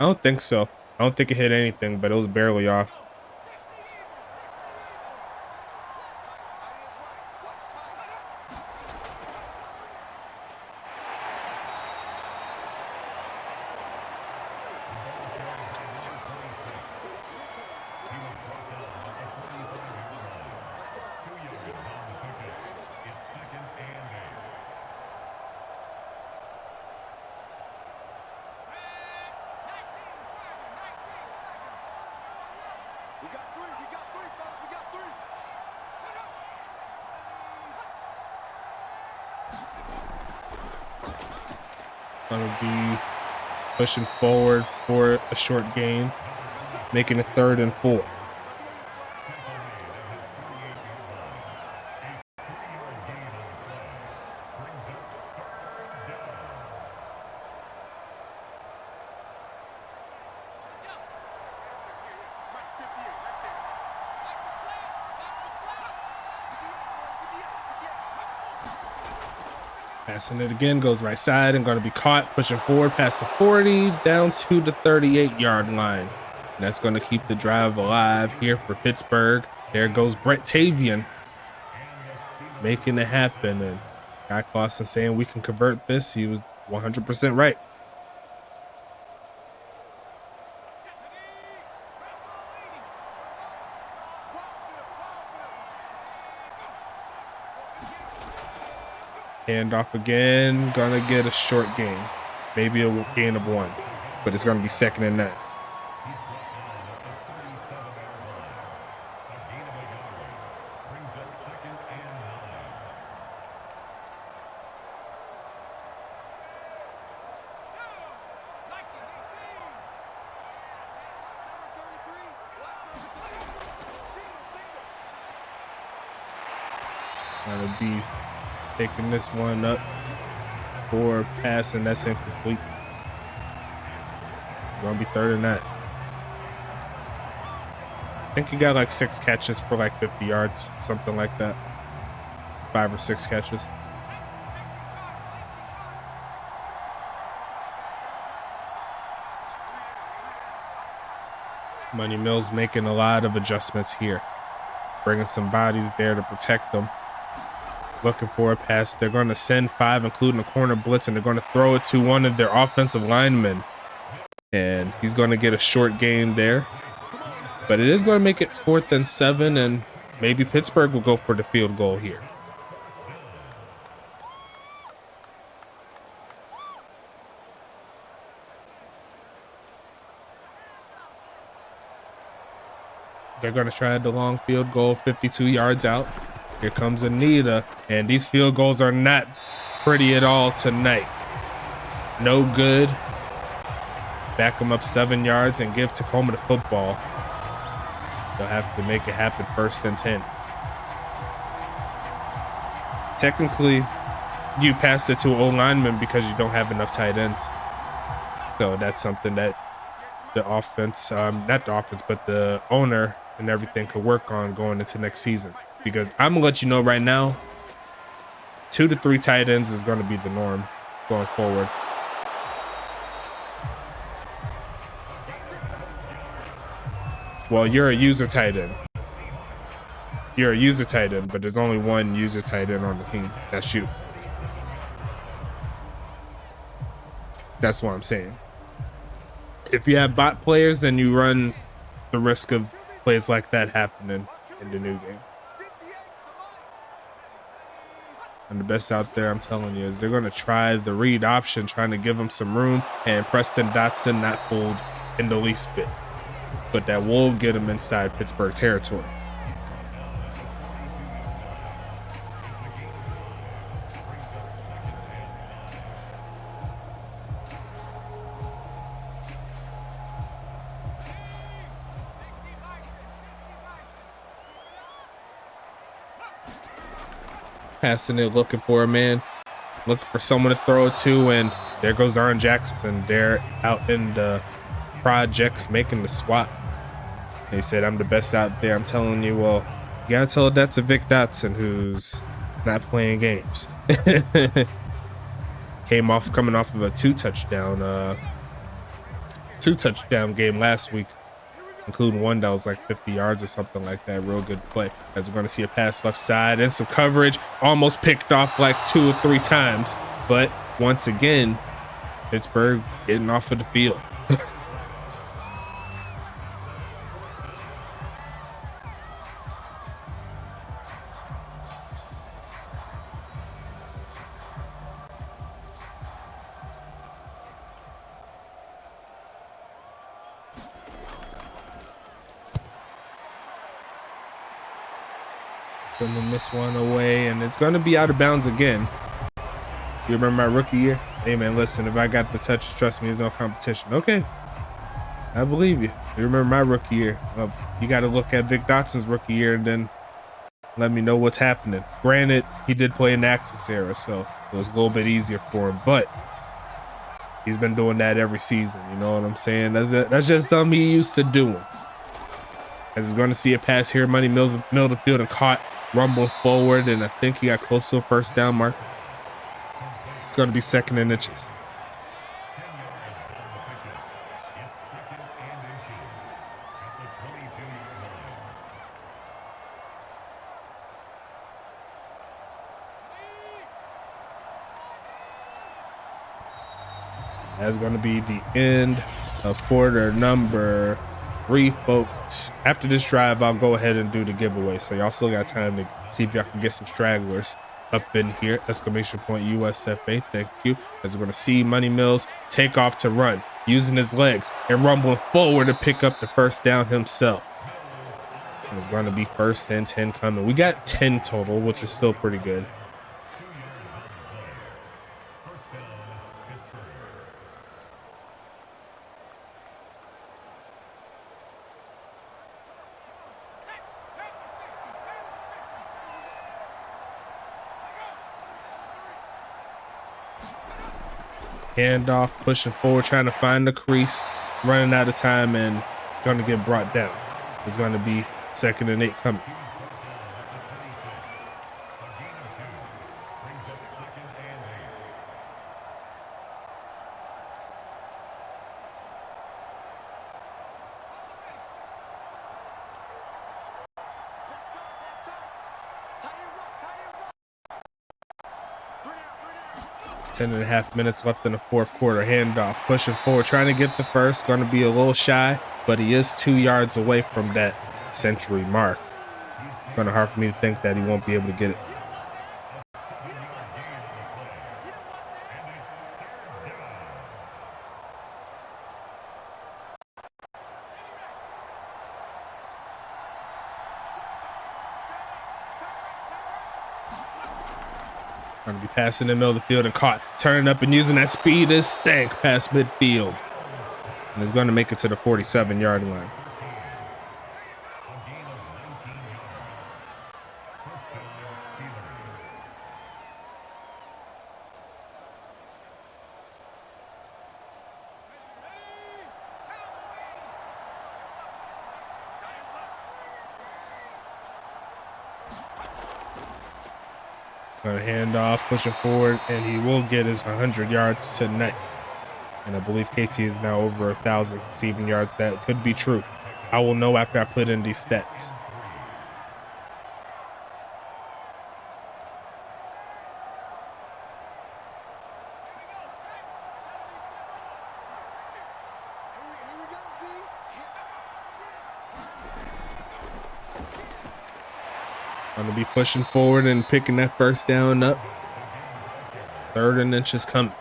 I don't think so. I don't think it hit anything, but it was barely off. Gonna be pushing forward for a short gain, making it 3rd and 4. Passing it again, goes right side and going to be caught, pushing forward past the 40, down to the 38-yard line. And that's going to keep the drive alive here for Pittsburgh. There goes Brett Tavian, making it happen. And Guy Clausen saying we can convert this. He was 100% right. Handoff again, gonna get a short gain, maybe a gain of 1, but it's gonna be 2nd and 9. Gonna be taking this one up for a pass, and that's incomplete. Gonna be 3rd and 9. I think he got like 6 catches for like 50 yards, something like that. 5 or 6 catches. Money Mills making a lot of adjustments here, bringing some bodies there to protect them. Looking for a pass. They're going to send 5, including a corner blitz, and they're going to throw it to one of their offensive linemen. And he's going to get a short gain there. But it is going to make it 4th and 7, and maybe Pittsburgh will go for the field goal here. They're going to try the long field goal, 52 yards out. Here comes Anita, and these field goals are not pretty at all tonight. No good. back them up 7 yards, and give Tacoma the football. They'll have to make it happen 1st and 10. Technically, you pass it to O-lineman because you don't have enough tight ends. So that's something that the offense, not the offense, but the owner and everything could work on going into next season. Because I'm gonna let you know right now, 2 to 3 tight ends is gonna be the norm going forward. Well, you're a user tight end. You're a user tight end, but there's only one user tight end on the team. That's you. That's what I'm saying. If you have bot players, then you run the risk of plays like that happening in the new game. And the best out there, I'm telling you, is they're going to try the read option, trying to give them some room, and Preston Dotson not fooled in the least bit. But that will get him inside Pittsburgh territory. Passing it, looking for a man, looking for someone to throw it to, and there goes Aaron Jackson. They're out in the projects making the swap. They said, I'm the best out there. I'm telling you, well, you gotta tell that to Vic Dotson, who's not playing games. Coming off of a two touchdown game last week, including one that was like 50 yards or something like that. Real good play. As we're going to see a pass left side and some coverage, almost picked off like 2 or 3 times. But once again, Pittsburgh getting off of the field. Gonna miss one away, and it's gonna be out of bounds again. You remember my rookie year? Hey man, listen, if I got the touch, trust me, there's no competition. Okay, I believe you. You remember my rookie year? You got to look at Vic Dotson's rookie year and then let me know what's happening. Granted, he did play in the Axis era, so it was a little bit easier for him, but he's been doing that every season. You know what I'm saying? That's just something he used to doing. As we're going to see a pass here, Money Mills middle of the field and caught, rumble forward, and I think he got close to a first down mark. It's going to be 2nd and inches. That's going to be the end of quarter number 3, folks. After this drive, I'll go ahead and do the giveaway, so y'all still got time to see if y'all can get some stragglers up in here. Exclamation point USFA, thank you. As we're going to see Money Mills take off to run, using his legs and rumbling forward to pick up the first down himself. And it's going to be 1st and 10 coming. We got 10 total, which is still pretty good. Handoff, pushing forward, trying to find the crease, running out of time, and going to get brought down. It's going to be 2nd and 8 coming. Ten and a half minutes left in the 4th quarter. Handoff, pushing forward, trying to get the first. Going to be a little shy, but he is 2 yards away from that century mark. Kind of hard for me to think that he won't be able to get it. Going to be passing in the middle of the field and caught, turning up and using that speed as stank past midfield. and is going to make it to the 47-yard line. Gonna hand off, pushing forward, and he will get his 100 yards tonight. And I believe KT is now over 1,000 receiving yards. That could be true. I will know after I put in these stats. Going to be pushing forward and picking that first down up. 3rd and inches coming.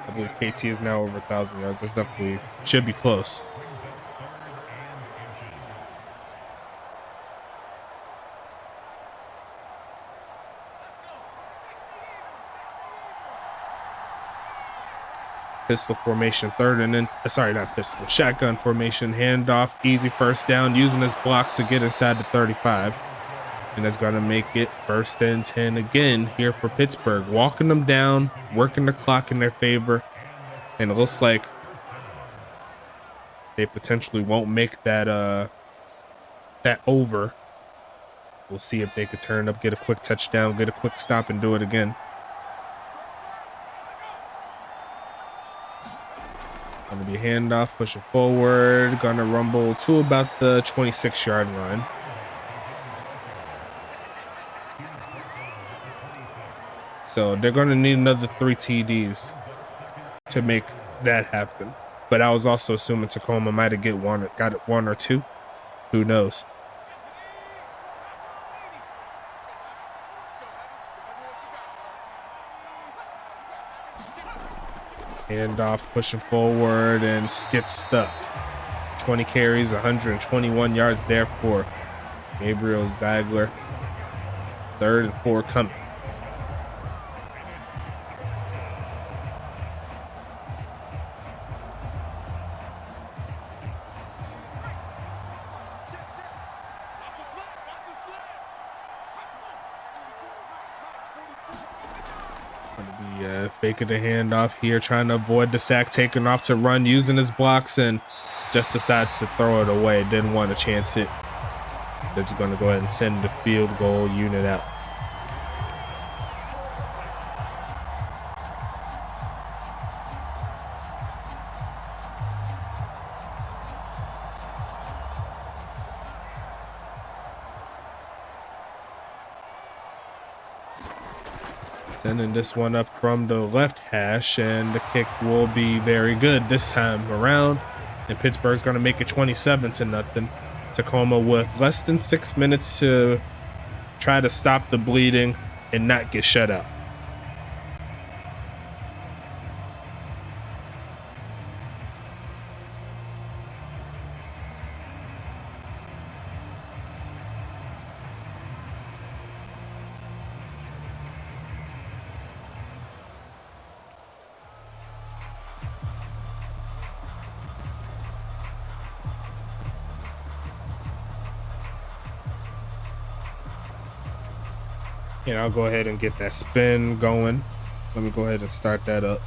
I believe KT is now over 1,000 yards. That's definitely should be close. Pistol formation, 3rd and then not pistol, shotgun formation, handoff, easy first down, using his blocks to get inside the 35. And that's going to make it 1st and 10 again here for Pittsburgh. Walking them down, working the clock in their favor. And it looks like they potentially won't make that that over. We'll see if they could turn up, get a quick touchdown, get a quick stop, and do it again. Going to be handoff, pushing forward. Going to rumble to about the 26-yard line. So they're going to need another 3 TDs to make that happen. But I was also assuming Tacoma might have got it 1 or 2. Who knows? Handoff, pushing forward, and gets stuck. 20 carries, 121 yards there for Gabriel Ziegler. 3rd and 4 coming. Faking the handoff here, trying to avoid the sack, taking off to run, using his blocks, and just decides to throw it away. Didn't want to chance it. They're just going to go ahead and send the field goal unit out. Sending this one up from the left hash, and the kick will be very good this time around. And Pittsburgh's going to make it 27-0. Tacoma with less than 6 minutes to try to stop the bleeding and not get shut out. And I'll go ahead and get that spin going. Let me go ahead and start that up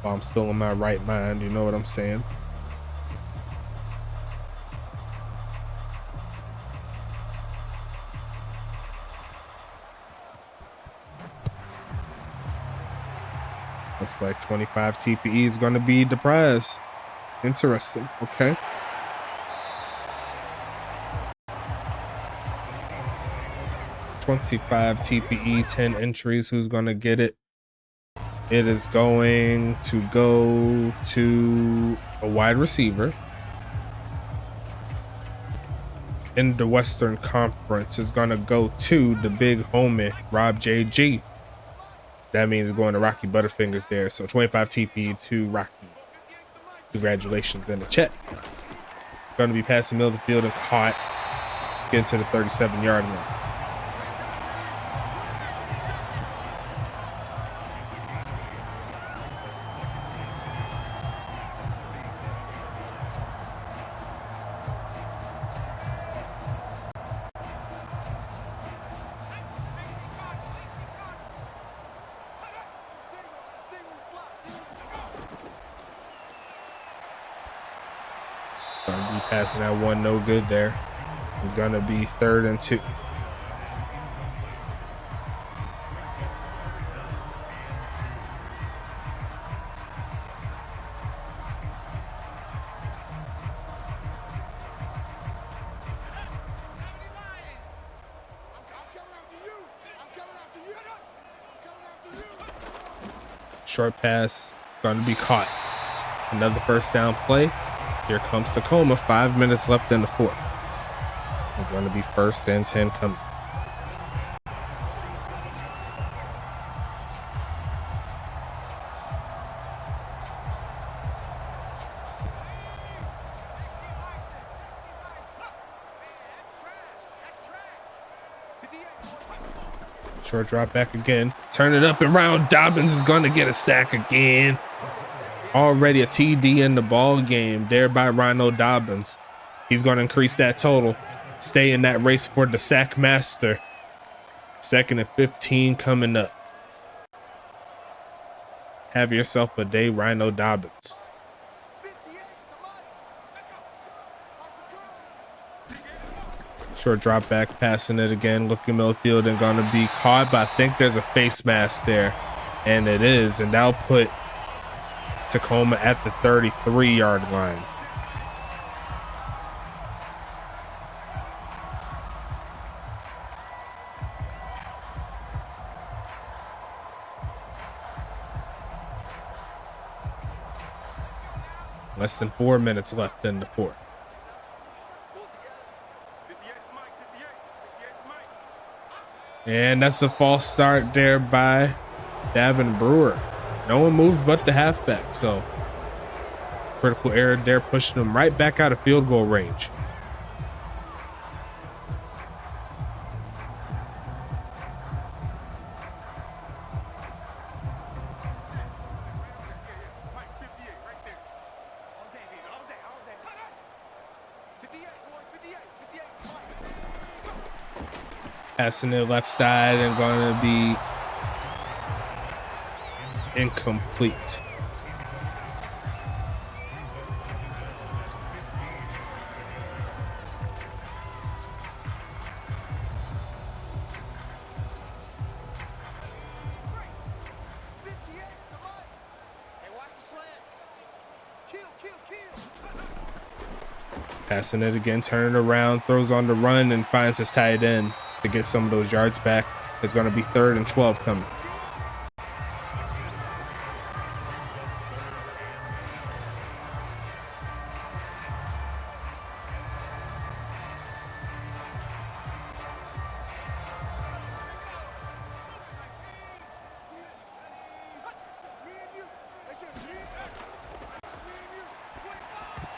while I'm still in my right mind. You know what I'm saying? Looks like 25 TPE is going to be the prize. Interesting. Okay. $25 TPE, 10 entries. Who's going to get it? It is going to go to a wide receiver in the Western Conference. Is going to go to the big homie, Rob JG. That means it's going to Rocky Butterfingers there. So 25 TPE to Rocky. Congratulations in the chat. Going to be passing middle of the field and caught. Getting to the 37-yard line. Gonna be passing that one, no good there. It's gonna be 3rd and 2. Short pass, gonna be caught. Another first down play. Here comes Tacoma. 5 minutes left in the 4th. It's gonna be 1st and 10 coming. Short drop back again. Turn it up and round. Dobbins is going to get a sack again. Already a TD in the ball game there by Rhino Dobbins. He's going to increase that total. Stay in that race for the sack master. 2nd and 15 coming up. Have yourself a day, Rhino Dobbins. Short drop back, passing it again, looking midfield and gonna be caught, but I think there's a face mask there, and it is, and that'll put Tacoma at the 33-yard line. Less than 4 minutes left in the 4th. And that's a false start there by Davin Brewer. No one moved but the halfback, so critical error there, pushing them right back out of field goal range. Passing it left side and going to be incomplete. Passing it again, turning around, throws on the run and finds his tight end to get some of those yards back. It's going to be 3rd and 12 coming.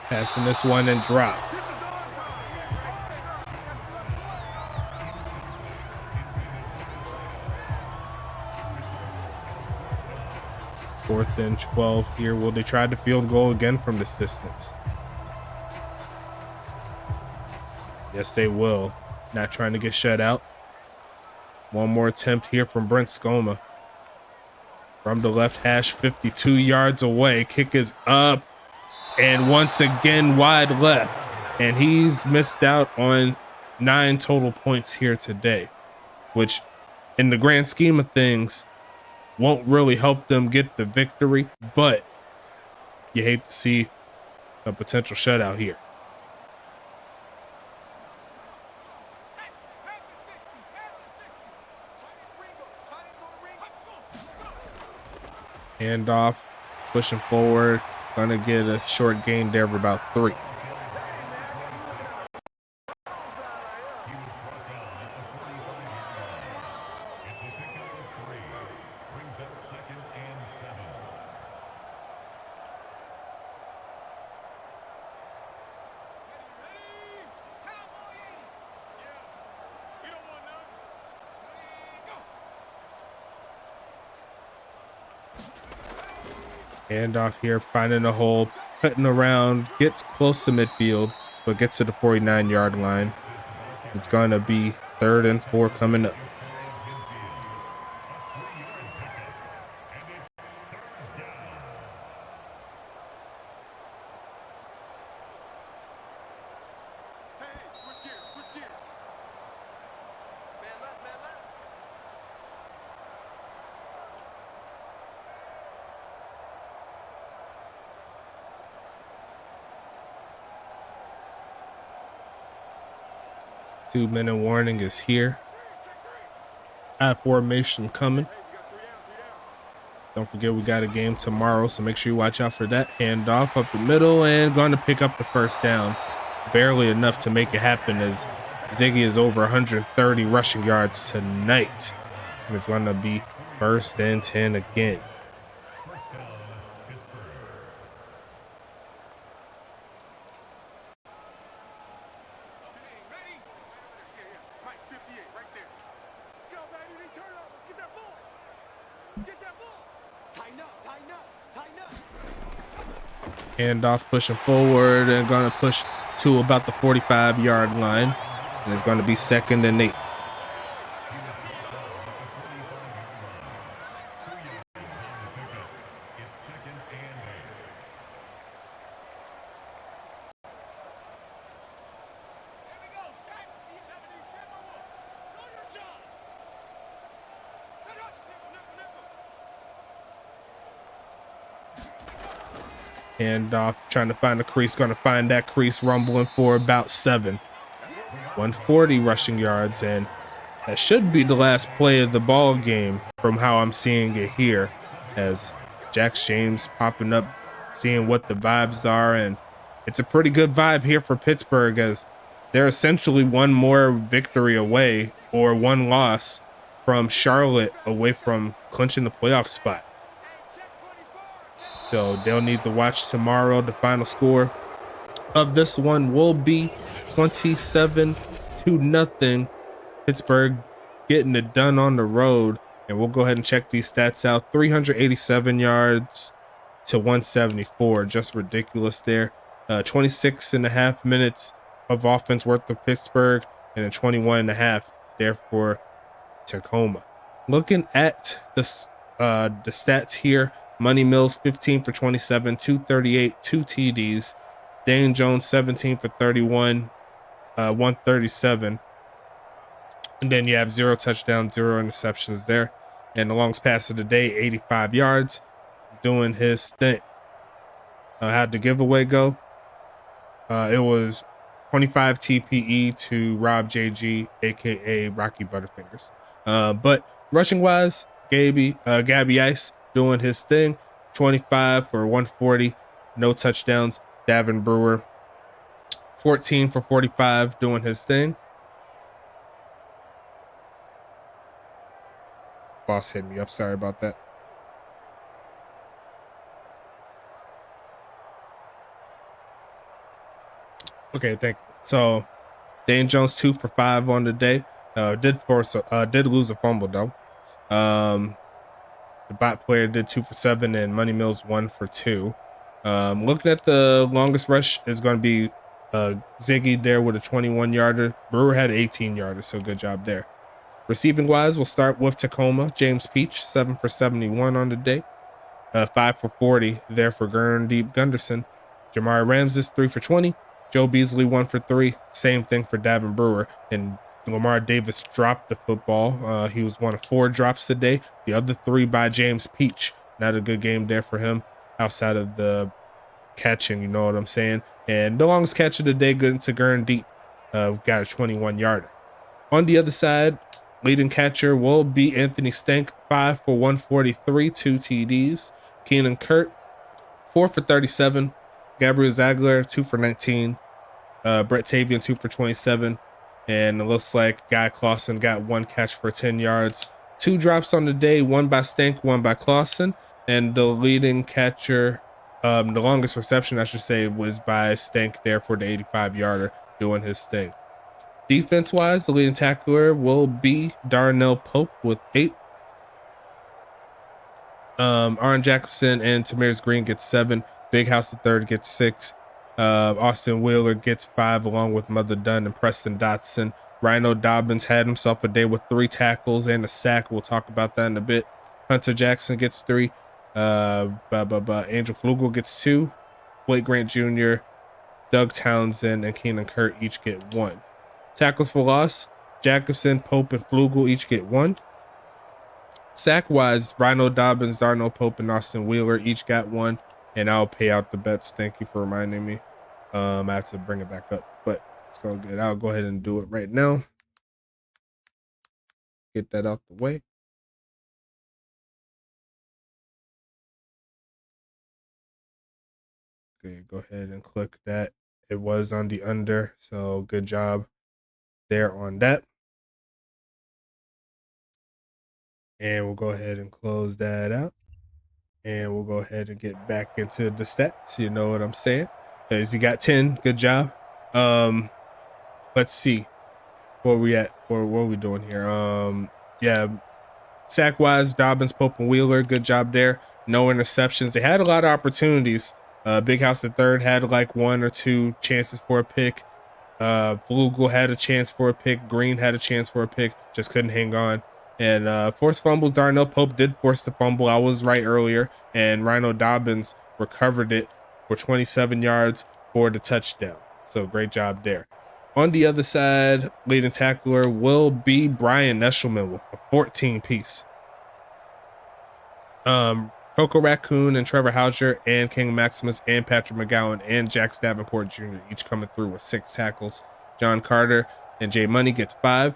Passing this one and drop. Fourth and 12 here. Will they try the field goal again from this distance? Yes, they will. Not trying to get shut out. One more attempt here from Brent Skoma. From the left hash, 52 yards away. Kick is up. And once again, wide left. And he's missed out on 9 total points here today, which in the grand scheme of things won't really help them get the victory, but you hate to see a potential shutout here. Handoff, pushing forward, gonna get a short gain there of about 3. Handoff here, finding a hole, cutting around, gets close to midfield, but gets to the 49-yard line. It's going to be 3rd and 4 coming up. 2-minute warning is here. I formation coming. Don't forget we got a game tomorrow, so make sure you watch out for that. Handoff up the middle and going to pick up the first down. Barely enough to make it happen, as Ziggy is over 130 rushing yards tonight. And it's going to be 1st and 10 again. Handoff pushing forward and going to push to about the 45-yard line. And it's going to be 2nd and 8. Handoff, trying to find a crease, going to find that crease, rumbling for about 7. 140 rushing yards, and that should be the last play of the ball game from how I'm seeing it here, as Jax James popping up, seeing what the vibes are, and it's a pretty good vibe here for Pittsburgh, as they're essentially one more victory away, or one loss, from Charlotte away from clinching the playoff spot. So they'll need to watch tomorrow. The final score of this one will be 27-0. Pittsburgh getting it done on the road. And we'll go ahead and check these stats out. 387 yards to 174. Just ridiculous there. 26.5 minutes of offense worth of Pittsburgh, and a 21.5 there for Tacoma. Looking at the stats here. Money Mills 15 for 27, 238, 2 TDs. Dane Jones 17 for 31, 137. And then you have 0 touchdowns, 0 interceptions there. And the longest pass of the day, 85 yards, doing his thing. How'd the giveaway go? It was 25 TPE to Rob JG, aka Rocky Butterfingers. But rushing wise, Gabby Ice doing his thing, 25 for 140, no touchdowns. Davin Brewer, 14 for 45, doing his thing. Boss hit me up, sorry about that. Okay, thank you. So Dane Jones 2 for 5 on the day. Did lose a fumble though. The bot player did 2 for 7, and Money Mills 1 for 2. Looking at the longest rush is going to be Ziggy there with a 21-yarder. Brewer had an 18-yarder, so good job there. Receiving wise, we'll start with Tacoma. James Peach 7 for 71 on the day. 5 for 40 there for Gurndeep Gunderson. Jamari Ramses 3 for 20. Joe Beasley 1 for 3. Same thing for Davin Brewer. And Lamar Davis dropped the football. He was 1 of 4 drops today. The other 3 by James Peach. Not a good game there for him outside of the catching, you know what I'm saying? And the longest catch of the day going to Gurndeep. Got a 21-yarder. On the other side, leading catcher will be Anthony Stank, 5 for 143, 2 TDs. Keenan Kurt, 4 for 37. Gabriel Zagler, 2 for 19. Brett Tavian, 2 for 27. And it looks like Guy Clausen got 1 catch for 10 yards. 2 drops on the day, 1 by Stank, 1 by Clausen. And the leading catcher, the longest reception, I should say, was by Stank there for the 85-yarder, doing his thing. Defense-wise, the leading tackler will be Darnell Pope with 8. Aaron Jacobson and Tamiris Green gets 7. Big House III gets 6. Austin Wheeler gets 5, along with Mother Dunn and Preston Dotson. Rhino Dobbins had himself a day with 3 tackles and a sack. We'll talk about that in a bit. Hunter Jackson gets 3. Andrew Flugel gets 2. Blake Grant Jr., Doug Townsend, and Keenan Kurt each get 1. Tackles for loss, Jacobson, Pope, and Flugel each get 1. Sack-wise, Rhino Dobbins, Darnell Pope, and Austin Wheeler each got 1. And I'll pay out the bets. Thank you for reminding me. I have to bring it back up. But It's going good. I'll go ahead and do it right now. Get that out the way. Okay, go ahead and click that. It was on the under, so good job there on that. And we'll go ahead and close that out. And we'll go ahead and get back into the stats. You know what I'm saying? Because he got 10. Good job. Let's see. Where we at? Or what are we doing here? Yeah. Sack wise, Dobbins, Pope, and Wheeler. Good job there. No interceptions. They had a lot of opportunities. Big House the third had like 1 or 2 chances for a pick. Flugel had a chance for a pick. Green had a chance for a pick. Just couldn't hang on. And forced fumbles. Darnell Pope did force the fumble. I was right earlier. And Rhino Dobbins recovered it for 27 yards for the touchdown. So great job there. On the other side, leading tackler will be Brian Eshelman with a 14 piece. Coco Raccoon and Trevor Hauser and King Maximus and Patrick McGowan and Jax Davenport Jr. each coming through with 6 tackles. John Carter and Jay Money gets 5.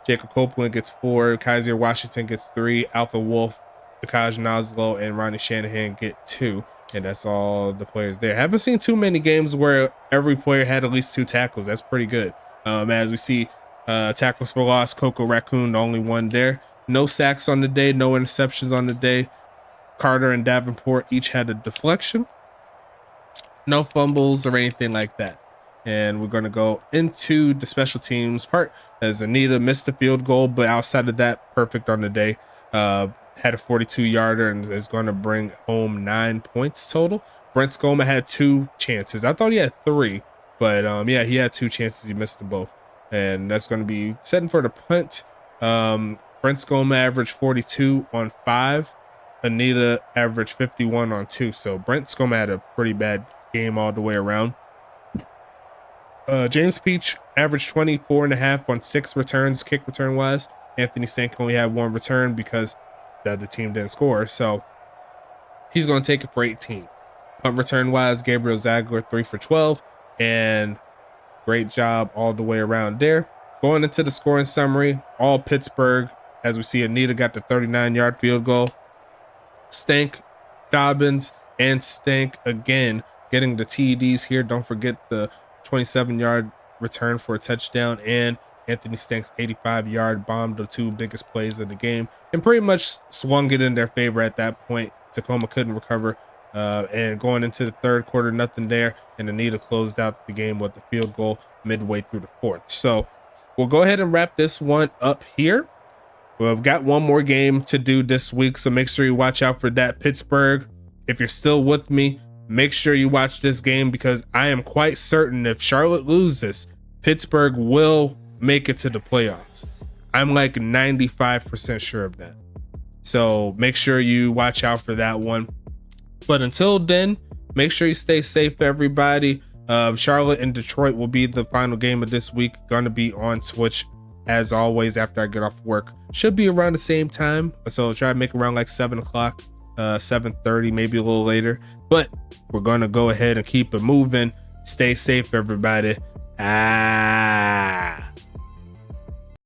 Jacob Copeland gets 4. Kaiser Washington gets 3. Alpha Wolf, Akaj Naslo, and Ronnie Shanahan get 2. And that's all the players there. Haven't seen too many games where every player had at least 2 tackles. That's pretty good. As we see, tackles for loss, Coco Raccoon, the only one there. No sacks on the day, no interceptions on the day. Carter and Davenport each had a deflection. No fumbles or anything like that. And we're going to go into the special teams part as Anita missed the field goal, but outside of that, perfect on the day. Had a 42-yarder and is going to bring home 9 points total. Brent Skoma had 2 chances. I thought he had 3, but yeah, he had 2 chances. He missed them both. And that's going to be setting for the punt. Brent Skoma averaged 42 on 5. Anita averaged 51 on 2. So Brent Skoma had a pretty bad game all the way around. James Peach averaged 24.5 on 6 returns, kick return wise. Anthony Stank only had 1 return because the other team didn't score. So he's going to take it for 18. Punt return wise, Gabriel Zagler 3 for 12. And great job all the way around there. Going into the scoring summary, all Pittsburgh. As we see, Anita got the 39-yard field goal. Stank, Dobbins, and Stank again getting the TDs here. Don't forget the 27-yard return for a touchdown, and Anthony Stank's 85-yard bomb, the 2 biggest plays of the game, and pretty much swung it in their favor at that point. Tacoma couldn't recover, and going into the third quarter, nothing there, and Anita closed out the game with the field goal midway through the fourth. So we'll go ahead and wrap this one up here. We've got one more game to do this week, so make sure you watch out for that. Pittsburgh, if you're still with me, make sure you watch this game because I am quite certain if Charlotte loses, Pittsburgh will make it to the playoffs. I'm like 95% sure of that. So make sure you watch out for that one. But until then, make sure you stay safe, everybody. Charlotte and Detroit will be the final game of this week. Going to be on Twitch as always after I get off work. Should be around the same time. So try to make around like 7 o'clock, 7:30, maybe a little later. But we're going to go ahead and keep it moving. Stay safe, everybody.